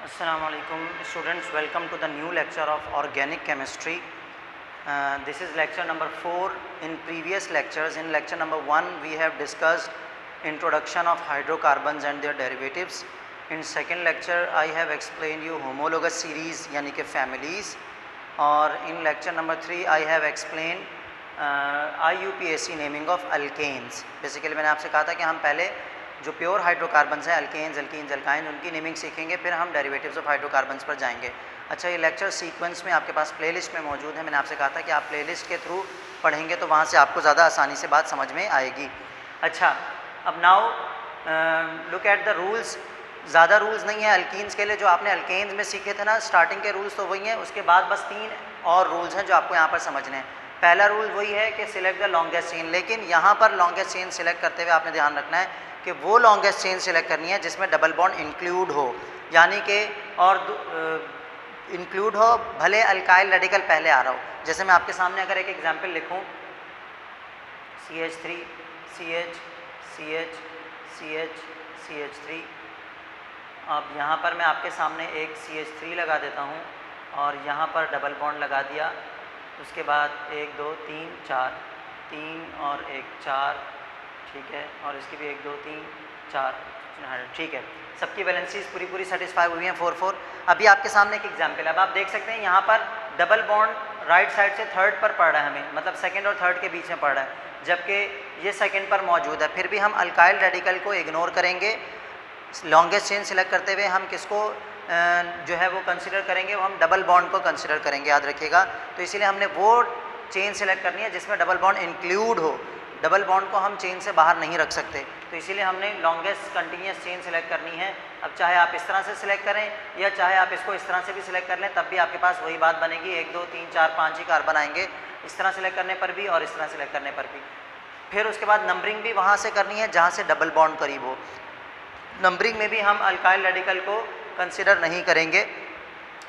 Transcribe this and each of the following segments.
Assalamualaikum students, welcome to the new lecture of organic chemistry. This is lecture number 4. In previous lectures, in lecture number 1 we have discussed introduction of hydrocarbons and their derivatives. In second lecture I have explained you homologous series यानी कि families, और in lecture number 3 I have explained IUPAC naming of alkanes. Basically मैंने आपसे कहा था कि हम पहले जो प्योर हाइड्रोकार्बन्स हैं अल्केन्स, एल्कीन्स, अल्काइन्स, उनकी नेमिंग सीखेंगे, फिर हम डेरिवेटिव्स ऑफ हाइड्रोकार्बन्स पर जाएंगे. अच्छा, ये लेक्चर सीक्वेंस में आपके पास प्लेलिस्ट में मौजूद है. मैंने आपसे कहा था कि आप प्लेलिस्ट के थ्रू पढ़ेंगे तो वहाँ से आपको ज़्यादा आसानी से बात समझ में आएगी. अच्छा, अब now look at the rules. ज़्यादा रूल्स नहीं है अल्कीन्स के लिए. जो आपने अल्केन्स में सीखे थे ना स्टार्टिंग के रूल्स, तो वही हैं. उसके बाद बस 3 और रूल्स हैं जो आपको यहाँ पर समझने हैं. पहला रूल वही है कि सिलेक्ट द लॉन्गेस्ट चेन. लेकिन यहाँ पर लॉन्गेस्ट चेन सिलेक्ट करते हुए आपने ध्यान रखना है कि वो लॉन्गेस्ट चेन सिलेक्ट करनी है जिसमें डबल बॉन्ड इंक्लूड हो, यानी कि और इंक्लूड हो भले अल्काइल रेडिकल पहले आ रहा हो. जैसे मैं आपके सामने अगर एक एग्जांपल लिखूं, CH3 CH CH CH CH3. अब यहाँ पर मैं आपके सामने एक CH3 लगा देता हूँ और यहाँ पर डबल बॉन्ड लगा दिया. उसके बाद 1 2 3 4, 3 और 1 4, ठीक है, और इसकी भी 1 2 3 4, ठीक है. सबकी वैलेंसीज पूरी सेटिस्फाई हुई हैं 4 4. अभी आपके सामने एक एग्जांपल है. अब आप देख सकते हैं यहाँ पर डबल बॉन्ड राइट साइड से थर्ड पर पड़ रहा है हमें, मतलब सेकंड और थर्ड के बीच में पड़ रहा है, जबकि ये सेकंड पर मौजूद है. फिर भी हम अल्काइल रेडिकल को इग्नोर करेंगे. लॉन्गेस्ट चेन सिलेक्ट करते हुए हम किसको जो है वो कंसिडर करेंगे, वो हम डबल बॉन्ड को कंसिडर करेंगे, याद रखिएगा. तो इसीलिए हमने वो चेन सिलेक्ट करनी है जिसमें डबल बॉन्ड इंक्लूड हो. डबल बॉन्ड को हम चेन से बाहर नहीं रख सकते, तो इसीलिए हमने लॉन्गेस्ट कंटिन्यूस चेन सिलेक्ट करनी है. अब चाहे आप इस तरह से सिलेक्ट करें या चाहे आप इसको इस तरह से भी सिलेक्ट कर लें, तब भी आपके पास वही बात बनेगी. 1 2 3 4 5 ही कार्बन आएंगे, इस तरह सिलेक्ट करने पर भी और इस तरह सिलेक्ट करने पर भी. फिर उसके बाद नंबरिंग भी वहाँ से करनी है जहाँ से डबल बॉन्ड करीब हो. नंबरिंग में भी हम अल्काइल रेडिकल को कंसिडर नहीं करेंगे,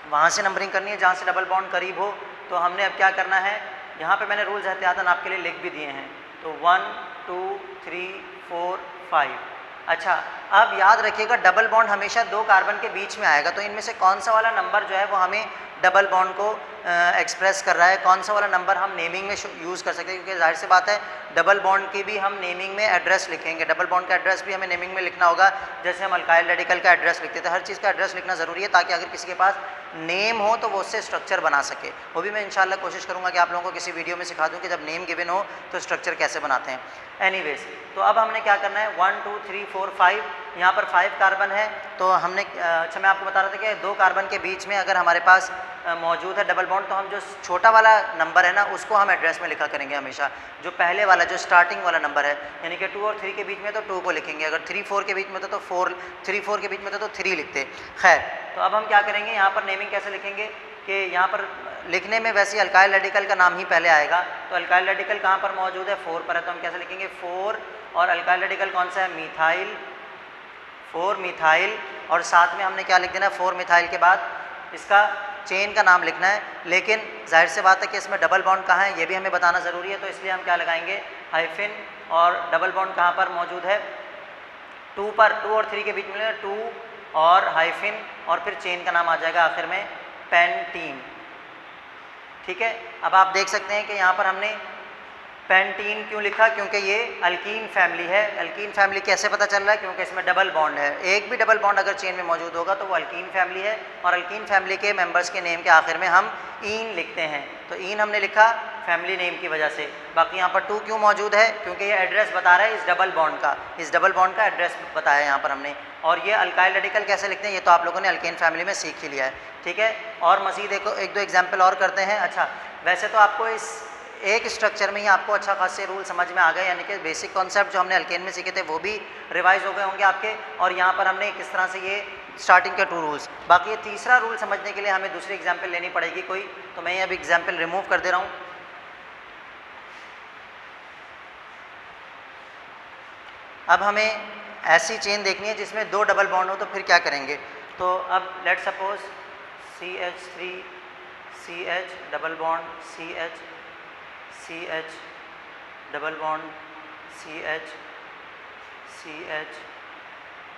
वहाँ से नंबरिंग करनी है जहाँ से डबल बॉन्ड करीब हो. तो हमने अब क्या करना है, यहाँ पे मैंने रूल्स एहतियातन आपके लिए लिख भी दिए हैं. तो 1 2 3 4 5. अच्छा, अब याद रखिएगा डबल बॉन्ड हमेशा 2 कार्बन के बीच में आएगा. तो इनमें से कौन सा वाला नंबर जो है वो हमें डबल बॉन्ड को एक्सप्रेस कर रहा है, कौन सा वाला नंबर हम नेमिंग में यूज़ कर सकते हैं, क्योंकि जाहिर सी बात है डबल बॉन्ड की भी हम नेमिंग में एड्रेस लिखेंगे. डबल बॉन्ड का एड्रेस भी हमें नेमिंग में लिखना होगा, जैसे हम अल्काइल रेडिकल का एड्रेस लिखते थे. हर चीज़ का एड्रेस लिखना ज़रूरी है ताकि अगर किसी के पास नेम हो तो वो उससे स्ट्रक्चर बना सके. वो भी मैं इंशाल्लाह कोशिश करूँगा कि आप लोगों को किसी वीडियो में सिखा दूँ कि जब नेम गिवन हो तो स्ट्रक्चर कैसे बनाते हैं. एनीवेज, तो अब हमने क्या करना है, 1 2 3 4 5. यहाँ पर 5 कार्बन है, तो हमने अच्छा मैं आपको बता रहा था कि 2 कार्बन के बीच में अगर हमारे पास मौजूद है डबल बॉन्ड, तो हम जो छोटा वाला नंबर है ना उसको हम एड्रेस में लिखा करेंगे हमेशा. जो पहले वाला जो स्टार्टिंग वाला नंबर है, यानी कि 2 और 3 के बीच में तो 2 को लिखेंगे, अगर 3 4 के बीच में तो 4, 3 4 के बीच में तो 3 लिखते. खैर, तो अब हम क्या करेंगे, यहाँ पर नेमिंग कैसे लिखेंगे कि यहाँ पर लिखने में वैसे अल्काइल रेडिकल का नाम ही पहले आएगा. तो अल्काइल रेडिकल कहाँ पर मौजूद है, 4 पर है, तो हम कैसे लिखेंगे 4. और अल्काइल रेडिकल कौन सा है, मिथाइल, 4 मिथाइल. और साथ में हमने क्या लिख देना है, 4 मिथाइल के बाद इसका चेन का नाम लिखना है. लेकिन जाहिर सी बात है कि इसमें डबल बॉन्ड कहाँ है ये भी हमें बताना ज़रूरी है, तो इसलिए हम क्या लगाएंगे, हाइफिन. और डबल बॉन्ड कहाँ पर मौजूद है, 2 पर. 2 और 3 के बीच में 2 और हाइफिन और फिर चेन का नाम आ जाएगा आखिर में, पेंटीन. ठीक है. अब आप देख सकते हैं कि यहाँ पर हमने पेंटीन क्यों लिखा, क्योंकि ये अल्कीन फैमिली है. अल्कीन फैमिली कैसे पता चल रहा है, क्योंकि इसमें डबल बॉन्ड है. एक भी डबल बॉन्ड अगर चेन में मौजूद होगा तो वो अल्कीन फैमिली है. और अल्कीन फैमिली के मेंबर्स के नेम के आखिर में हम ईन लिखते हैं. तो ईन हमने लिखा फैमिली नेम की वजह से. बाकी यहाँ पर 2 क्यों मौजूद है, क्योंकि ये एड्रेस बता रहा है इस डबल बॉन्ड का. इस डबल बॉन्ड का एड्रेस बताया यहाँ पर हमने. और ये अल्काइल रेडिकल कैसे लिखते हैं ये तो आप लोगों ने अल्केन फैमिली में सीख ही लिया है. ठीक है. और मज़ीद एक दो एग्जाम्पल और करते हैं. अच्छा, वैसे तो आपको इस एक स्ट्रक्चर में ही आपको अच्छा खासे रूल समझ में आ गए, यानी कि बेसिक कॉन्सेप्ट जो हमने अल्केन में सीखे थे वो भी रिवाइज हो गए होंगे आपके. और यहाँ पर हमने किस तरह से ये स्टार्टिंग के 2 रूल्स. बाकी ये तीसरा रूल समझने के लिए हमें दूसरी एग्जाम्पल लेनी पड़ेगी कोई, तो मैं ये अभी एग्जाम्पल रिमूव कर दे रहा हूँ. अब हमें ऐसी चेन देखनी है जिसमें 2 डबल बॉन्ड हो, तो फिर क्या करेंगे. तो अब let suppose CH3 CH double bond CH CH double bond CH CH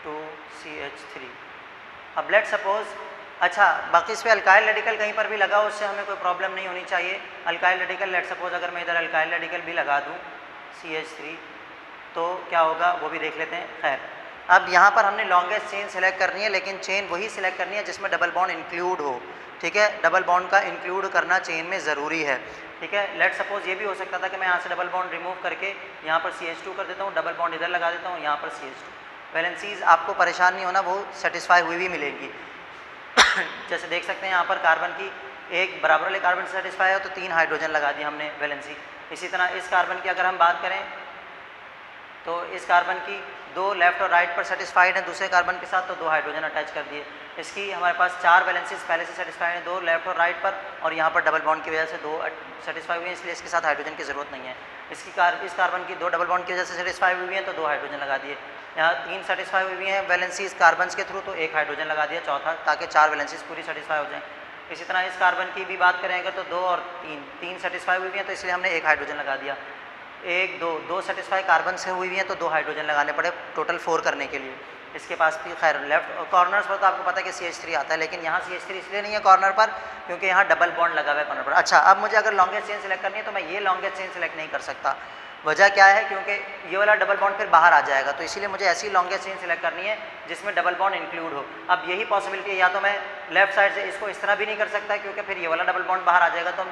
2 CH3. अब लेट सपोज अच्छा, बाकी इस पे अल्काइल रेडिकल कहीं पर भी लगा हो उससे हमें कोई प्रॉब्लम नहीं होनी चाहिए। अल्काइल रेडिकल लेट सपोज अगर मैं इधर अल्काइल रेडिकल भी लगा दूँ CH3 तो क्या होगा वो भी देख लेते हैं। खैर, अब यहाँ पर हमने लॉन्गेस्ट चेन सेलेक्ट करनी है, लेकिन चेन वही सिलेक्ट करनी है जिसमें डबल बॉन्ड इंक्लूड हो। ठीक है, डबल बॉन्ड का इंक्लूड करना चेन में ज़रूरी है। ठीक है, लेट सपोज ये भी हो सकता था कि मैं यहाँ से डबल बॉन्ड रिमूव करके यहाँ पर CH2 कर देता हूँ, डबल बॉन्ड इधर लगा देता हूँ, यहाँ पर CH2। वैलेंसीज आपको परेशान नहीं होना, वो सेटिस्फाई हुई भी मिलेंगी। जैसे देख सकते हैं यहाँ पर कार्बन की एक बराबर वाले कार्बन से सेटिस्फाई है तो 3 हाइड्रोजन लगा दिया हमने वैलेंसी। इसी तरह इस कार्बन की अगर हम बात करें तो इस कार्बन की 2 लेफ्ट और राइट पर सेटिस्फाइड है दूसरे कार्बन के साथ, तो 2 हाइड्रोजन अटैच कर दिए। इसकी हमारे पास 4 वैलेंसीज पहले से सेटिस्फाइड हैं, 2 लेफ्ट और राइट पर, और यहाँ पर डबल बॉन्ड की वजह से 2 सेटिस्फाई हुई हैं, इसलिए इसके साथ हाइड्रोजन की ज़रूरत नहीं है। इस कार्बन की 2 डबल बॉन्ड की वजह से सेटिस्फाई हुई हैं तो 2 हाइड्रोजन लगा दिए। यहाँ 3 सेटिस्फाई हुई हैं वैलेंसीज कार्बन के थ्रू, तो 1 हाइड्रोजन लगा दिया चौथा, ताकि 4 वैलेंसीज पूरी सेटिस्फाई हो जाएँ। इसी तरह इस कार्बन की भी बात करें अगर तो 2 और 3 सेटिस्फाई हुई हैं, तो इसलिए हमने 1 हाइड्रोजन लगा दिया। 1 2 सेटिस्फाई कार्बन से हुई हैं तो 2 हाइड्रोजन लगाने पड़े टोटल 4 करने के लिए। इसके पास भी खैर लेफ्ट कॉर्नर्स पर तो आपको पता है कि CH3 आता है, लेकिन यहाँ CH3 इसलिए नहीं है कॉर्नर पर क्योंकि यहाँ डबल बॉन्ड लगा हुआ है कॉर्नर पर। अच्छा, अब मुझे अगर लॉन्गेस्ट चेन सेलेक्ट करनी है तो मैं ये लॉन्गेस्ट चेन सेलेक्ट नहीं कर सकता। वजह क्या है? क्योंकि ये वाला डबल बॉन्ड फिर बाहर आ जाएगा, तो इसीलिए मुझे ऐसी लॉन्गेस्ट चेन सेलेक्ट करनी है जिसमें डबल बॉन्ड इंक्लूड हो। अब यही पॉसिबिलिटी है, या तो मैं लेफ्ट साइड से इसको इस तरह भी नहीं कर सकता क्योंकि फिर ये वाला डबल बॉन्ड बाहर आ जाएगा, तो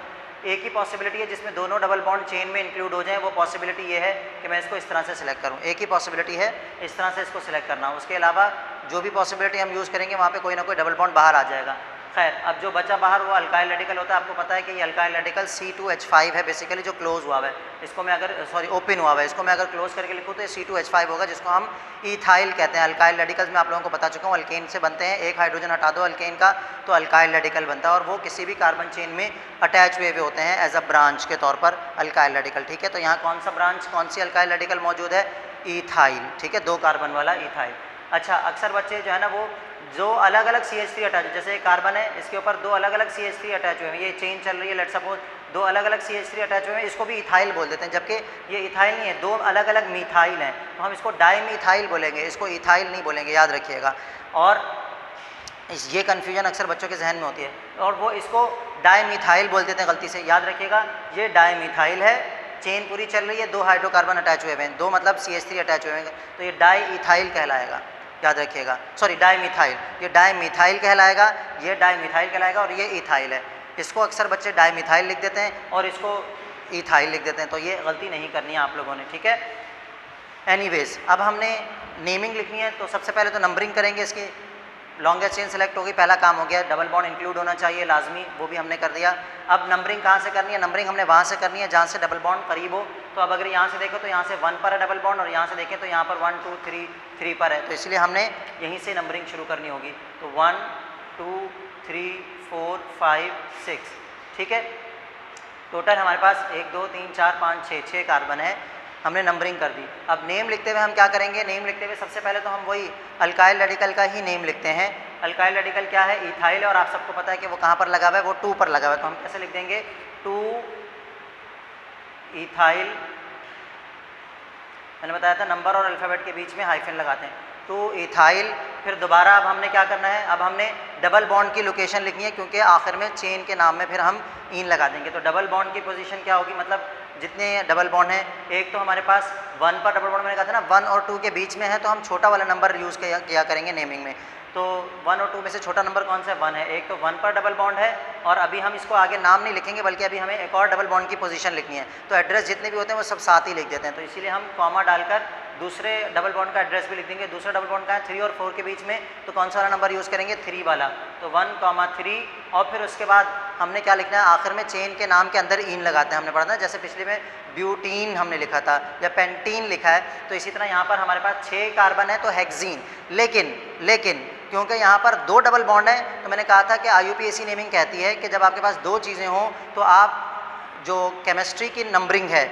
एक ही पॉसिबिलिटी है जिसमें दोनों डबल बॉन्ड चेन में इंक्लूड हो जाएं, वो पॉसिबिलिटी ये है कि मैं इसको इस तरह से सिलेक्ट करूं। एक ही पॉसिबिलिटी है इस तरह से इसको सिलेक्ट करना, उसके अलावा जो भी पॉसिबिलिटी हम यूज़ करेंगे वहाँ पे कोई ना कोई डबल बॉन्ड बाहर आ जाएगा। खैर, अब जो बचा बाहर वो अल्काइल रेडिकल होता है। आपको पता है कि ये अल्काइल रेडिकल C2H5 है बेसिकली, जो क्लोज हुआ है। इसको मैं अगर ओपन हुआ है, इसको मैं अगर क्लोज करके लिखूँ तो ये C2H5 होगा, जिसको हम इथाइल कहते हैं। अल्काइल रेडिकल्स में आप लोगों को बता चुका हूँ अल्केन से बनते हैं। एक हाइड्रोजन हटा दो अल्केन का तो अल्काइल रेडिकल बनता है, और वो किसी भी कार्बन चेन में अटैच हुए होते हैं एज अ ब्रांच के तौर पर अल्काइल रेडिकल। ठीक है, तो यहाँ कौन सा ब्रांच, कौन सी अल्काइल रेडिकल मौजूद है? इथाइल। ठीक है, 2 कार्बन वाला इथाइल। अच्छा, अक्सर बच्चे जो है ना वो जो अलग अलग CH3 अटैच, जैसे कार्बन है इसके ऊपर 2 अलग अलग CH3 अटैच हुए हैं, ये चेन चल रही है, लेट्स सपोज 2 अलग अलग CH3 अटैच हुए हैं, इसको भी इथाइल बोल देते हैं, जबकि ये इथाइल नहीं है, 2 अलग अलग मिथाइल हैं, तो हम इसको डाईमिथाइल बोलेंगे, इसको इथाइल नहीं बोलेंगे, याद रखिएगा। और ये कन्फ्यूजन अक्सर बच्चों के जहन में होती है, और वो इसको डाईमिथाइल बोल देते हैं गलती से। याद रखिएगा, ये डाईमिथाइल है, चेन पूरी चल रही है, 2 हाइड्रोकार्बन अटैच हुए हैं, 2 मतलब CH3 अटैच हुए हैं, तो ये डाईइथाइल कहलाएगा। याद रखिएगा, सॉरी डाईमिथाइल, ये डाईमिथाइल कहलाएगा, ये डाईमिथाइल कहलाएगा, और ये इथाइल है। इसको अक्सर बच्चे डाईमिथाइल लिख देते हैं और इसको इथाइल लिख देते हैं, तो ये गलती नहीं करनी है आप लोगों ने। ठीक है, एनीवेज, अब हमने नेमिंग लिखनी है, तो सबसे पहले तो नंबरिंग करेंगे इसकी। लॉन्गेस्ट चेन सेलेक्ट होगी, पहला काम हो गया। डबल बॉन्ड इंक्लूड होना चाहिए लाजमी, वो भी हमने कर दिया। अब नंबरिंग कहाँ से करनी है? नंबरिंग हमने वहाँ से करनी है जहाँ से डबल बॉन्ड करीब हो। तो अब अगर यहाँ से देखो तो यहाँ से 1 पर है डबल बॉन्ड, और यहाँ से देखें तो यहाँ पर 1 2 3 पर है, तो इसलिए हमने यहीं से नंबरिंग शुरू करनी होगी। तो 1 2 3 4 5 6। ठीक है, टोटल हमारे पास 1 2 3 4 5 6 कार्बन है, हमने नंबरिंग कर दी। अब नेम लिखते हुए हम क्या करेंगे? नेम लिखते हुए सबसे पहले तो हम वही अल्काइल रेडिकल का ही नेम लिखते हैं। अल्काइल रेडिकल क्या है? इथाइल है, और आप सबको पता है कि वो कहाँ पर लगा हुआ है, वो 2 पर लगा हुआ है, तो हम कैसे लिख देंगे? 2 इथाइल। मैंने बताया था नंबर और अल्फ़ाबेट के बीच में हाइफन लगाते हैं। 2 इथाइल। फिर दोबारा अब हमने क्या करना है? अब हमने डबल बॉन्ड की लोकेशन लिखनी है, क्योंकि आखिर में चेन के नाम में फिर हम इन लगा देंगे। तो डबल बॉन्ड की पोजीशन क्या होगी? मतलब जितने डबल बॉन्ड हैं, एक तो हमारे पास 1 पर डबल बॉन्ड, मैंने कहा था ना 1 और 2 के बीच में है, तो हम छोटा वाला नंबर यूज़ किया करेंगे नेमिंग में। तो 1 और 2 में से छोटा नंबर कौन सा है? 1 है। एक तो 1 पर डबल बॉन्ड है, और अभी हम इसको आगे नाम नहीं लिखेंगे, बल्कि अभी हमें एक और डबल बॉन्ड की पोजीशन लिखनी है। तो एड्रेस जितने भी होते हैं वो सब साथ ही लिख देते हैं, तो इसीलिए हम कॉमा डालकर दूसरे डबल बॉन्ड का एड्रेस भी लिख देंगे। दूसरा डबल बॉन्ड का है 3 और 4 के बीच में, तो कौन सा वाला नंबर यूज़ करेंगे? 3 वाला। तो 1 3, और फिर उसके बाद हमने क्या लिखना है? आखिर में चेन के नाम के अंदर इन लगाते हैं, हमने पढ़ा था, जैसे पिछले में ब्यूटीन हमने लिखा था या पेंटीन लिखा है, तो इसी तरह यहाँ पर हमारे पास 6 कार्बन है तो हेक्सीन। लेकिन क्योंकि यहाँ पर 2 डबल बॉन्ड है, तो मैंने कहा था कि IUPAC नेमिंग कहती है कि जब आपके पास 2 चीज़ें हों तो आप जो केमिस्ट्री की नंबरिंग है,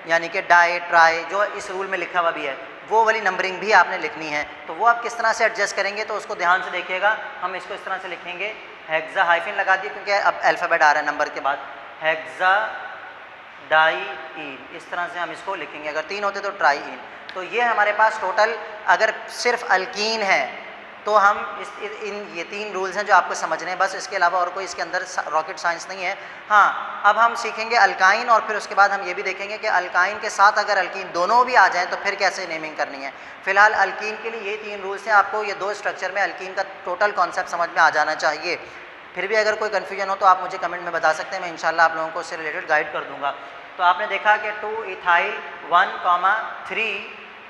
यानी कि डाई ट्राई, जो इस रूल में लिखा हुआ भी है, वो वाली नंबरिंग भी आपने लिखनी है। तो वो आप किस तरह से एडजस्ट करेंगे, तो उसको ध्यान से देखिएगा। हम इसको इस तरह से लिखेंगे, हेक्सा हाइफन लगा दिए क्योंकि अब अल्फ़ाबेट आ रहा है नंबर के बाद, हेक्सा डाई इन, इस तरह से हम इसको लिखेंगे। अगर 3 होते तो ट्राई इन। तो ये हमारे पास टोटल, अगर सिर्फ अल्कीन है तो हम ये 3 रूल्स हैं जो आपको समझने हैं, बस इसके अलावा और कोई इसके अंदर रॉकेट साइंस नहीं है। हाँ, अब हम सीखेंगे अल्काइन और फिर उसके बाद हम ये भी देखेंगे कि अल्काइन के साथ अगर अल्कीन दोनों भी आ जाएँ तो फिर कैसे नेमिंग करनी है। फिलहाल अल्कीन के लिए ये 3 रूल्स हैं, आपको ये 2 स्ट्रक्चर में अल्कीन का टोटल कॉन्सेप्ट समझ में आ जाना चाहिए। फिर भी अगर कोई कन्फ्यूजन हो तो आप मुझे कमेंट में बता सकते हैं, मैं इंशाल्लाह आप लोगों को उससे रिलेटेड गाइड कर दूँगा। तो आपने देखा कि 2 इथाइल 1,3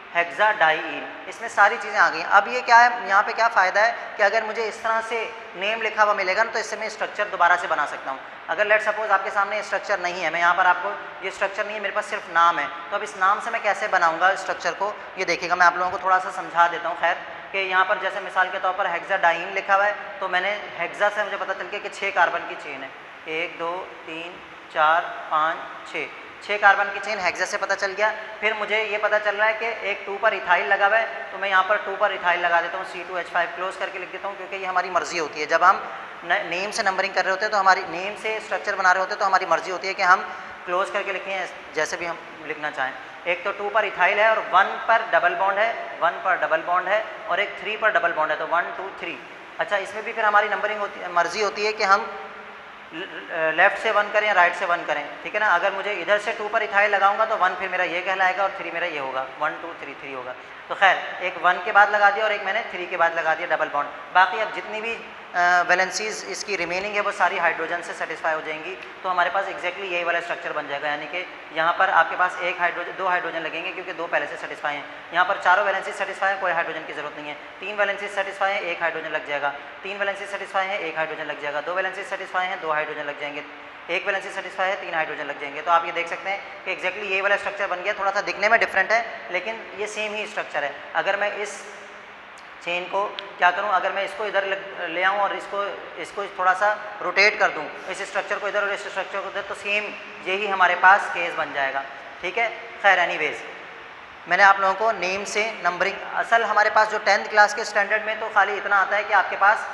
हेक्साडाइईन, इसमें सारी चीज़ें आ गई। अब ये क्या है, यहाँ पे क्या फ़ायदा है कि अगर मुझे इस तरह से नेम लिखा हुआ मिलेगा ना तो इससे मैं स्ट्रक्चर दोबारा से बना सकता हूँ। अगर लेट सपोज आपके सामने स्ट्रक्चर नहीं है, मैं यहाँ पर आपको ये स्ट्रक्चर नहीं है, मेरे पास सिर्फ नाम है, तो अब इस नाम से मैं कैसे बनाऊँगा स्ट्रक्चर को, ये देखिएगा मैं आप लोगों को थोड़ा सा समझा देता हूँ। खैर कि यहाँ पर जैसे मिसाल के तौर पर हेक्साडाइईन लिखा हुआ है, तो मैंने हेक्सा से मुझे पता चल गया कि 6 कार्बन की चेन है, 1 2 3 4 5 6 कार्बन की चेन हेक्सा से पता चल गया। फिर मुझे ये पता चल रहा है कि एक 2 पर इथाइल लगा हुआ है, तो मैं यहाँ पर 2 पर इथाइल लगा देता हूँ, C2H5 क्लोज करके लिख देता हूँ, क्योंकि ये हमारी मर्ज़ी होती है। जब हम नेम से नंबरिंग कर रहे होते हैं तो हमारी नेम से स्ट्रक्चर बना रहे होते हैं तो हमारी मर्ज़ी होती है कि हम क्लोज करके लिखें जैसे भी हम लिखना चाहें। एक तो 2 पर इथाइल है और 1 पर डबल बॉन्ड है, 1 पर डबल बॉन्ड है और एक 3 पर डबल बॉन्ड है, तो 1 2 3। अच्छा, इसमें भी फिर हमारी नंबरिंग होती है, मर्ज़ी होती है कि हम लेफ़्ट से 1 करें या राइट से 1 करें, ठीक है ना। अगर मुझे इधर से 2 पर इथाइल लगाऊंगा तो 1 फिर मेरा ये कहलाएगा और 3 मेरा ये होगा, 1 2 3 3 होगा। तो खैर एक 1 के बाद लगा दिया और एक मैंने 3 के बाद लगा दिया डबल बॉन्ड। बाकी अब जितनी भी वैलेंसीज इसकी रिमेनिंग है वो सारी हाइड्रोजन से सेटिस्फाई हो जाएंगी, तो हमारे पास एग्जैक्टली यही वाला स्ट्रक्चर बन जाएगा। यानी कि यहाँ पर आपके पास 2 हाइड्रोजन लगेंगे क्योंकि 2 पहले से सेटिस्फाई हैं। यहाँ पर चारों वैलेंसीज सेटिस्फाई है, कोई हाइड्रोजन की जरूरत नहीं है। 3 वैलेंसीज सेटिस्फाई है, 1 हाइड्रोजन लग जाएगा। 3 वैलेंसीज सेटिस्फाई है, 1 हाइड्रोजन लग जाएगा। 2 वैलेंसीज सेटिस्फाई है, 2 हाइड्रोजन लग जाएंगे। 1 वैलेंसी सेटिस्फाई है, 3 हाइड्रोजन लग जाएंगे। तो आप ये देख सकते हैं कि एग्जैक्टली ये वाला स्ट्रक्चर बन गया। थोड़ा सा दिखने में डिफरेंट है लेकिन ये सेम ही स्ट्रक्चर है। अगर मैं इस चेन को क्या करूं, अगर मैं इसको इधर ले आऊं और इसको थोड़ा सा रोटेट कर दूं, इस स्ट्रक्चर को इधर और इस स्ट्रक्चर को इधर, तो सेम यही हमारे पास केस बन जाएगा, ठीक है। खैर एनीवेज, मैंने आप लोगों को नेम से नंबरिंग, असल हमारे पास जो 10th क्लास के स्टैंडर्ड में तो खाली इतना आता है कि आपके पास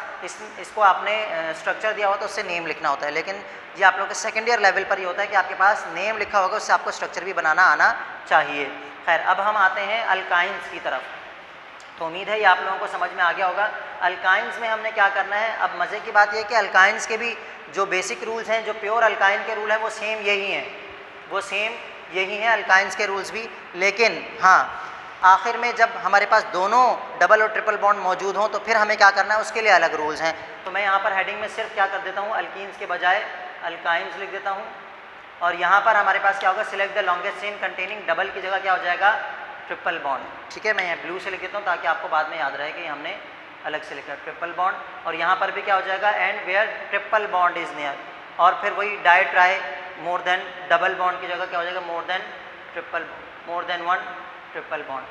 इसको आपने स्ट्रक्चर दिया हुआ तो उससे नेम लिखना होता है, लेकिन ये आप लोगों के सेकेंड ईयर लेवल पर ही होता है कि आपके पास नेम लिखा होगा, उससे आपको स्ट्रक्चर भी बनाना आना चाहिए। खैर अब हम आते हैं अल्काइंस की तरफ। तो उम्मीद है ये आप लोगों को समझ में आ गया होगा। अल्काइंस में हमने क्या करना है। अब मज़े की बात यह है कि अल्काइंस के भी जो बेसिक रूल्स हैं, जो प्योर अल्काइन के रूल हैं वो सेम यही हैं, वो सेम यही हैं अल्काइंस के रूल्स भी। लेकिन हाँ, आखिर में जब हमारे पास दोनों डबल और ट्रिपल बॉन्ड मौजूद हों तो फिर हमें क्या करना है, उसके लिए अलग रूल्स हैं। तो मैं यहाँ पर हेडिंग में सिर्फ क्या कर देता हूँ, अल्कीन्स के बजाय अल्काइंस लिख देता हूँ। और यहाँ पर हमारे पास क्या होगा, select the longest chain containing double की जगह क्या हो जाएगा, ट्रिपल बॉन्ड, ठीक है। मैं यहाँ ब्लू से लिख देता हूँ ताकि आपको बाद में याद रहे कि हमने अलग से लिखा ट्रिपल बॉन्ड। और यहाँ पर भी क्या हो जाएगा, and where triple bond is near, और फिर वही di tri more than double bond की जगह क्या हो जाएगा, more than one triple bond,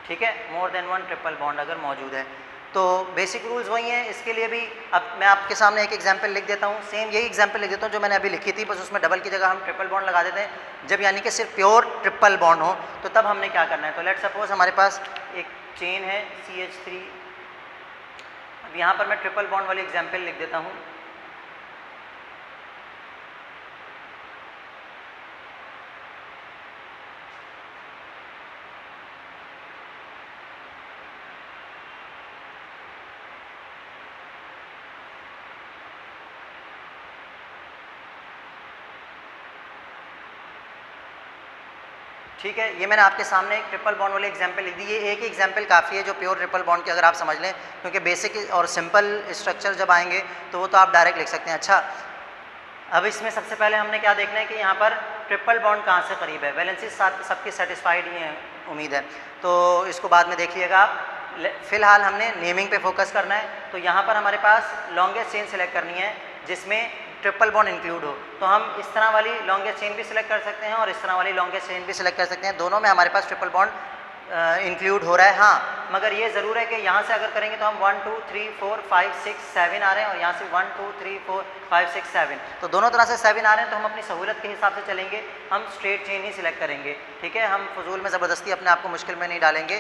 ठीक है। More than one triple bond अगर मौजूद है तो बेसिक रूल्स वही हैं। इसके लिए भी अब मैं आपके सामने एक एग्जांपल लिख देता हूँ, सेम यही एग्जांपल लिख देता हूँ जो मैंने अभी लिखी थी, बस उसमें डबल की जगह हम ट्रिपल बॉन्ड लगा देते हैं। जब यानी कि सिर्फ प्योर ट्रिपल बॉन्ड हो तो तब हमने क्या करना है। तो लेट सपोज हमारे पास एक चेन है CH3, अब यहाँ पर मैं ट्रिपल बॉन्ड वाली एग्जाम्पल लिख देता हूँ। ठीक है, ये मैंने आपके सामने एक ट्रिपल बॉन्ड वाली एग्जांपल लिख दी। ये एक ही एग्जांपल काफ़ी है जो प्योर ट्रिपल बॉन्ड की अगर आप समझ लें, क्योंकि बेसिक और सिंपल स्ट्रक्चर जब आएंगे तो वो तो आप डायरेक्ट लिख सकते हैं। अच्छा, अब इसमें सबसे पहले हमने क्या देखना है कि यहाँ पर ट्रिपल बॉन्ड कहाँ से करीब है। वैलेंसी सबकी सेटिस्फाइड ही है उम्मीद है, तो इसको बाद में देखिएगा आप। फ़िलहाल हमने नेमिंग पे फोकस करना है। तो यहाँ पर हमारे पास लॉन्गेस्ट चेन सेलेक्ट करनी है जिसमें ट्रिपल बॉन्ड इंक्लूड हो। तो हम इस तरह वाली लॉन्गेस्ट चेन भी सिलेक्ट कर सकते हैं और इस तरह वाली लॉन्गेस्ट चेन भी सिलेक्ट कर सकते हैं। दोनों में हमारे पास ट्रिपल बॉन्ड इंक्लूड हो रहा है। हाँ, मगर ये ज़रूर है कि यहाँ से अगर करेंगे तो हम 1 2 3 4 5 6 7 आ रहे हैं और यहाँ से 1 2 3 4 5 6 7, तो दोनों तरह से 7 आ रहे हैं। तो हम अपनी सहूलत के हिसाब से चलेंगे, हम स्ट्रेट चेन ही सिलेक्ट करेंगे, ठीक है। हम फजूल में ज़बरदस्ती अपने आप को मुश्किल में नहीं डालेंगे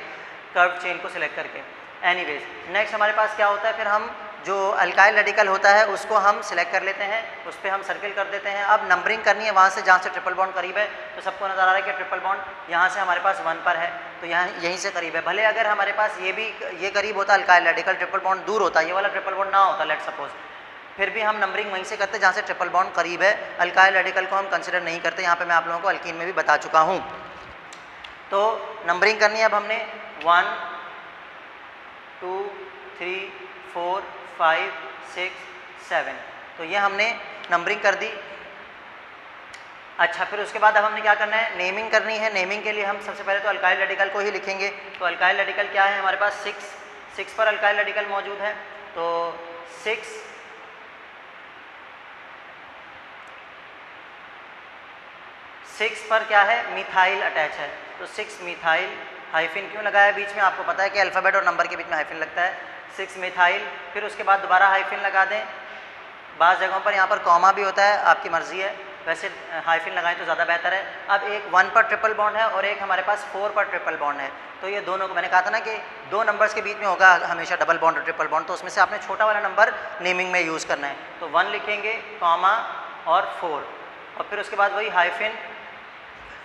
कर्व चेन को सिलेक्ट करके। एनीवेज, नेक्स्ट हमारे पास क्या होता है, फिर हम जो अल्काइल रेडिकल होता है उसको हम सिलेक्ट कर लेते हैं, उस पर हम सर्किल कर देते हैं। अब नंबरिंग करनी है वहाँ से जहाँ से ट्रिपल बॉन्ड करीब है, तो सबको नज़र आ रहा है कि ट्रिपल बॉन्ड यहाँ से हमारे पास 1 पर है, तो यहाँ यहीं से करीब है। भले अगर हमारे पास ये करीब होता अल्काइल रेडिकल, ट्रिपल बॉन्ड दूर होता, ये वाला ट्रिपल बॉन्ड ना होता लेट सपोज, फिर भी हम नंबरिंग वहीं से करते जहाँ से ट्रिपल बॉन्ड करीब है। अल्काइल रेडिकल को हम कंसिडर नहीं करते, यहाँ पे मैं आप लोगों को अल्कीन में भी बता चुका हूँ। तो नंबरिंग करनी है अब हमने 1 2 3 4 5 6 7, तो ये हमने नंबरिंग कर दी। अच्छा, फिर उसके बाद अब हमने क्या करना है, नेमिंग करनी है। नेमिंग के लिए हम सबसे पहले तो अल्काइल रेडिकल को ही लिखेंगे। तो अल्काइल रेडिकल क्या है हमारे पास, 6 पर अल्काइल रेडिकल मौजूद है, तो 6 पर क्या है, मिथाइल अटैच है, तो 6 मिथाइल। हाइफिन क्यों लगाया बीच में, आपको पता है कि अल्फ़ाबेट और नंबर के बीच में हाइफिन लगता है, 6 मिथाइल। फिर उसके बाद दोबारा हाइफिन लगा दें। बाज़ जगहों पर यहाँ पर कॉमा भी होता है, आपकी मर्ज़ी है, वैसे हाइफिन लगाएं तो ज़्यादा बेहतर है। अब एक 1 पर ट्रिपल बॉन्ड है और एक हमारे पास 4 पर ट्रिपल बॉन्ड है, तो ये दोनों को मैंने कहा था ना कि 2 नंबर्स के बीच में होगा हमेशा डबल बॉन्ड और ट्रिपल बॉन्ड, तो उसमें से आपने छोटा वाला नंबर नेमिंग में यूज़ करना है। तो 1 लिखेंगे, कॉमा और 4, और फिर उसके बाद वही हाइफिन।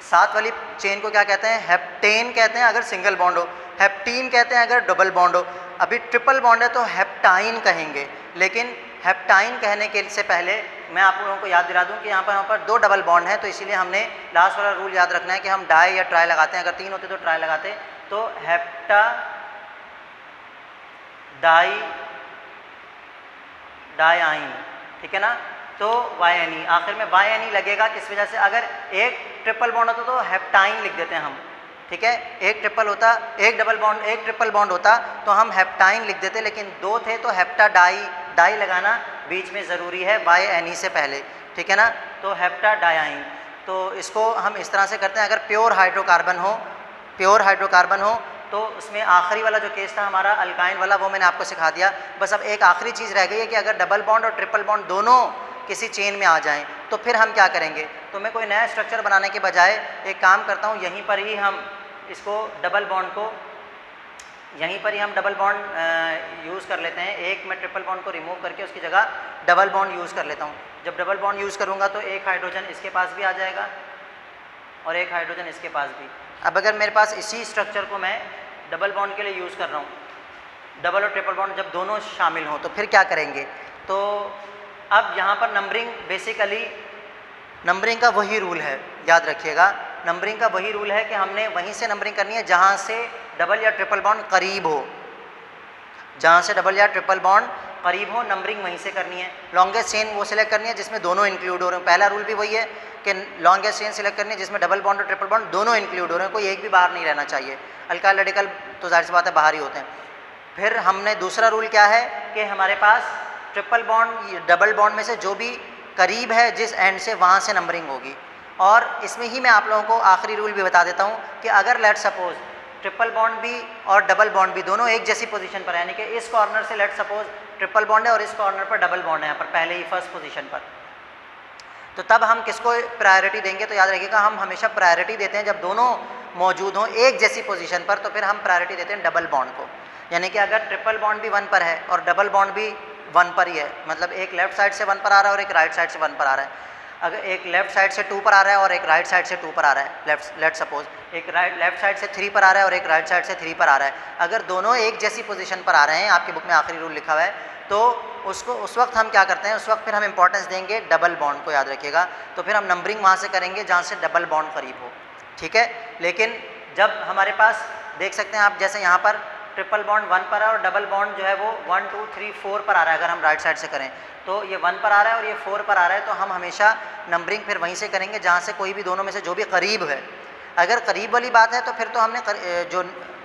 7 वाली चेन को क्या कहते हैं, हेप्टेन कहते हैं अगर सिंगल बॉन्ड हो, हेप्टीन कहते हैं अगर डबल बॉन्ड हो। अभी ट्रिपल बॉन्ड है तो हेप्टाइन कहेंगे, लेकिन हेप्टाइन कहने के से पहले मैं आप लोगों को याद दिला दूं कि यहाँ पर 2 डबल बॉन्ड हैं, तो इसीलिए हमने लास्ट वाला रूल याद रखना है कि हम डाई या ट्राई लगाते हैं। अगर 3 होते तो ट्राई लगाते, तो हेप्टा डाइआइन, ठीक है ना। तो YNE, आखिर में YNE लगेगा, किस वजह से, अगर एक ट्रिपल बॉन्ड होता तो हेप्टाइन लिख देते हैं हम, ठीक है। एक ट्रिपल होता, एक डबल बॉन्ड, एक ट्रिपल बॉन्ड होता तो हम हेप्टाइन लिख देते, लेकिन 2 थे तो हेप्टा डाई लगाना बीच में ज़रूरी है YNE से पहले, ठीक है ना। तो हेप्टा डाइआइन, तो इसको हम इस तरह से करते हैं। अगर प्योर हाइड्रोकार्बन हो तो उसमें आखिरी वाला जो केस था हमारा अल्काइन वाला, वो मैंने आपको सिखा दिया। बस अब एक आखिरी चीज़ रह गई है कि अगर डबल बॉन्ड और ट्रिपल बॉन्ड दोनों किसी चेन में आ जाएं तो फिर हम क्या करेंगे। तो मैं कोई नया स्ट्रक्चर बनाने के बजाय एक काम करता हूँ, यहीं पर ही हम इसको डबल बॉन्ड को यहीं पर ही हम डबल बॉन्ड यूज़ कर लेते हैं। एक मैं ट्रिपल बॉन्ड को रिमूव करके उसकी जगह डबल बॉन्ड यूज़ कर लेता हूँ। जब डबल बॉन्ड यूज़ करूँगा तो एक हाइड्रोजन इसके पास भी आ जाएगा और एक हाइड्रोजन इसके पास भी। अब अगर मेरे पास इसी स्ट्रक्चर को मैं डबल बॉन्ड के लिए यूज़ कर रहा हूँ, डबल और ट्रिपल बॉन्ड जब दोनों शामिल हों तो फिर क्या करेंगे। तो अब यहाँ पर नंबरिंग, बेसिकली नंबरिंग का वही रूल है, याद रखिएगा, नंबरिंग का वही रूल है कि हमने वहीं से नंबरिंग करनी है जहाँ से डबल या ट्रिपल बॉन्ड करीब हो, जहाँ से डबल या ट्रिपल बॉन्ड करीब हो, नंबरिंग वहीं से करनी है। लॉन्गेस्ट चेन वो सिलेक्ट करनी है जिसमें दोनों इंक्लूड हो रहे हैं। पहला रूल भी वही है कि लॉन्गेस्ट चेन सिलेक्ट करनी है जिसमें डबल बॉन्ड और ट्रिपल बॉन्ड दोनों इंक्लूड हो रहे हैं, कोई एक भी बाहर नहीं रहना चाहिए। अल्काइल रेडिकल तो जाहिर सी बात है बाहर ही होते हैं। फिर हमने दूसरा रूल क्या है कि हमारे पास ट्रिपल बॉन्ड डबल बॉन्ड में से जो भी करीब है जिस एंड से, वहाँ से नंबरिंग होगी। और इसमें ही मैं आप लोगों को आखिरी रूल भी बता देता हूँ कि अगर लेट सपोज ट्रिपल बॉन्ड भी और डबल बॉन्ड भी दोनों एक जैसी पोजीशन पर है, यानी कि इस कॉर्नर से लेट सपोज ट्रिपल बॉन्ड है और इस कॉर्नर पर डबल बॉन्ड है, यहाँ पर पहले ही फर्स्ट पोजीशन पर, तो तब हम किसको प्रायोरिटी देंगे। तो याद रखिएगा, हम हमेशा प्रायोरिटी देते हैं जब दोनों मौजूद हों एक जैसी पोजीशन पर, तो फिर हम प्रायोरिटी देते हैं डबल बॉन्ड को। यानी कि अगर ट्रिपल बॉन्ड भी 1 पर है और डबल बॉन्ड भी 1 पर ही है, मतलब एक लेफ्ट साइड से 1 पर आ रहा है और एक राइट साइड से 1 पर आ रहा है, अगर एक लेफ्ट साइड से 2 पर आ रहा है और एक राइट साइड से 2 पर आ रहा है, लेट सपोज एक लेफ्ट साइड से 3 पर आ रहा है और एक राइट साइड से 3 पर आ रहा है, अगर दोनों एक जैसी पोजीशन पर आ रहे हैं, आपकी बुक में आखिरी रूल लिखा हुआ है, तो उसको उस वक्त हम क्या करते हैं, उस वक्त फिर हम इंपॉर्टेंस देंगे डबल बॉन्ड को, याद रखिएगा। तो फिर हम नंबरिंग वहाँ से करेंगे जहाँ से डबल बॉन्ड करीब हो, ठीक है। लेकिन जब हमारे पास देख सकते हैं आप, जैसे यहाँ पर ट्रिपल बॉन्ड 1 पर है और डबल बॉन्ड जो है वो 1 2 3 4 पर आ रहा है, अगर हम राइट साइड से करें तो ये 1 पर आ रहा है और ये 4 पर आ रहा है, तो हम हमेशा नंबरिंग फिर वहीं से करेंगे जहाँ से कोई भी दोनों में से जो भी करीब है। अगर करीब वाली बात है तो फिर तो हमने जो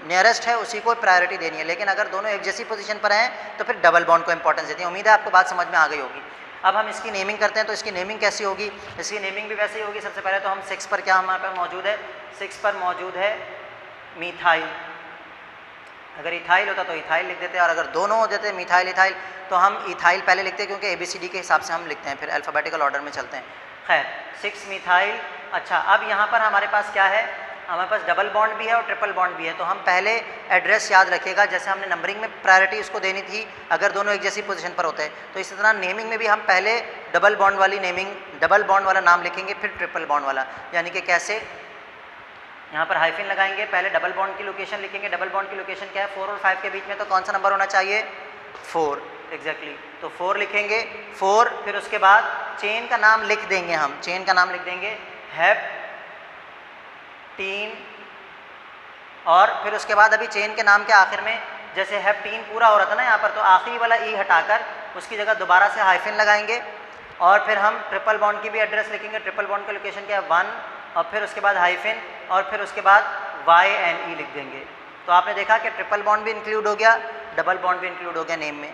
नियरेस्ट है उसी को प्रायोरिटी देनी है, लेकिन अगर दोनों एक जैसी पोजीशन पर हैं तो फिर डबल बॉन्ड को इंपॉर्टेंस देती है। उम्मीद है आपको बात समझ में आ गई होगी। अब हम इसकी नेमिंग करते हैं, तो इसकी नेमिंग कैसी होगी। इसकी नेमिंग भी वैसे ही होगी। सबसे पहले तो हम 6 पर क्या हमारे पास मौजूद है, 6 पर मौजूद है मीथाइल। अगर इथाइल होता तो इथाइल लिख देते, और अगर दोनों हो जाते मिथाइल इथाइल तो हम इथाइल पहले लिखते हैं, क्योंकि ABCD के हिसाब से हम लिखते हैं, फिर अल्फ़ाबेटिकल ऑर्डर में चलते हैं। खैर 6 मिथाइल। अच्छा, अब यहाँ पर हमारे पास क्या है, हमारे पास डबल बॉन्ड भी है और ट्रिपल बॉन्ड भी है, तो हम पहले एड्रेस याद रखिएगा, जैसे हमने नंबरिंग में प्रायोरिटी उसको देनी थी अगर दोनों एक जैसी पोजीशन पर होते हैं, तो इसी तरह नेमिंग में भी हम पहले डबल बॉन्ड वाली नेमिंग, डबल बॉन्ड वाला नाम लिखेंगे, फिर ट्रिपल बॉन्ड वाला। यानी कि कैसे, यहाँ पर हाइफिन लगाएंगे, पहले डबल बॉन्ड की लोकेशन लिखेंगे। डबल बॉन्ड की लोकेशन क्या है, 4 और 5 के बीच में, तो कौन सा नंबर होना चाहिए, 4 एग्जैक्टली। तो 4 लिखेंगे, 4, फिर उसके बाद चेन का नाम लिख देंगे, हम चेन का नाम लिख देंगे हेप्टीन, और फिर उसके बाद अभी चेन के नाम के आखिर में जैसे हेप्टीन पूरा हो रहा था ना यहाँ पर, तो आखिरी वाला ई हटाकर उसकी जगह दोबारा से हाइफिन लगाएंगे, और फिर हम ट्रिपल बॉन्ड की भी एड्रेस लिखेंगे। ट्रिपल बॉन्ड का लोकेशन क्या है, 1, और फिर उसके बाद हाइफिन, और फिर उसके बाद YNE लिख देंगे। तो आपने देखा कि ट्रिपल बॉन्ड भी इंक्लूड हो गया, डबल बॉन्ड भी इंक्लूड हो गया नेम में,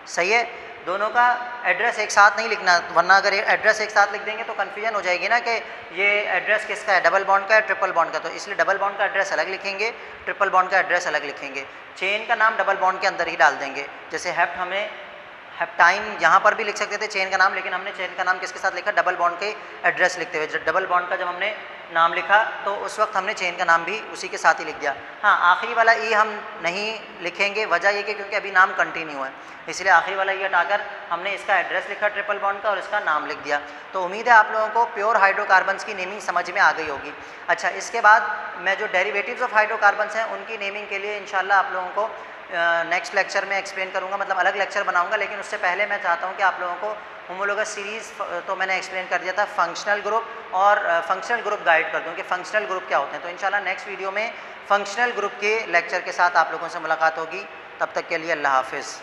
सही है। दोनों का एड्रेस एक साथ नहीं लिखना, वरना अगर एड्रेस एक साथ लिख देंगे तो कन्फ्यूजन हो जाएगी ना कि ये एड्रेस किसका है, डबल बॉन्ड का है ट्रिपल बॉन्ड का, तो इसलिए डबल बॉन्ड का एड्रेस अलग लिखेंगे, ट्रिपल बॉन्ड का एड्रेस अलग लिखेंगे। चेन का नाम डबल बॉन्ड के अंदर ही डाल देंगे, जैसे हेप्ट, हमें हेप्टाइम यहाँ पर भी लिख सकते थे चेन का नाम, लेकिन हमने चेन का नाम किसके साथ लिखा, डबल बॉन्ड के एड्रेस लिखते हुए। जब डबल बॉन्ड का जब हमने नाम लिखा तो उस वक्त हमने चेन का नाम भी उसी के साथ ही लिख दिया। हाँ, आखिरी वाला ई हम नहीं लिखेंगे, वजह ये कि क्योंकि अभी नाम कंटिन्यू है, इसलिए आखिरी वाला ई हटाकर हमने इसका एड्रेस लिखा ट्रिपल बॉन्ड का और इसका नाम लिख दिया। तो उम्मीद है आप लोगों को प्योर हाइड्रोकार्बन्स की नेमिंग समझ में आ गई होगी। अच्छा, इसके बाद मैं जो डेरिवेटिव्स ऑफ हाइड्रोकार्बन्स हैं उनकी नेमिंग के लिए इंशाल्लाह आप लोगों को नेक्स्ट लेक्चर में एक्सप्लेन करूँगा, मतलब अलग लेक्चर बनाऊँगा, लेकिन उससे पहले मैं चाहता हूँ कि आप लोगों को होमोलोगस सीरीज़ तो मैंने एक्सप्लेन कर दिया था, फंक्शनल ग्रुप और फंक्शनल ग्रुप गाइड कर दूँ कि फंक्शनल ग्रुप क्या होते हैं। तो इंशाल्लाह नेक्स्ट वीडियो में फंक्शनल ग्रुप के लेक्चर के साथ आप लोगों से मुलाकात होगी। तब तक के लिए अल्लाह हाफिज़।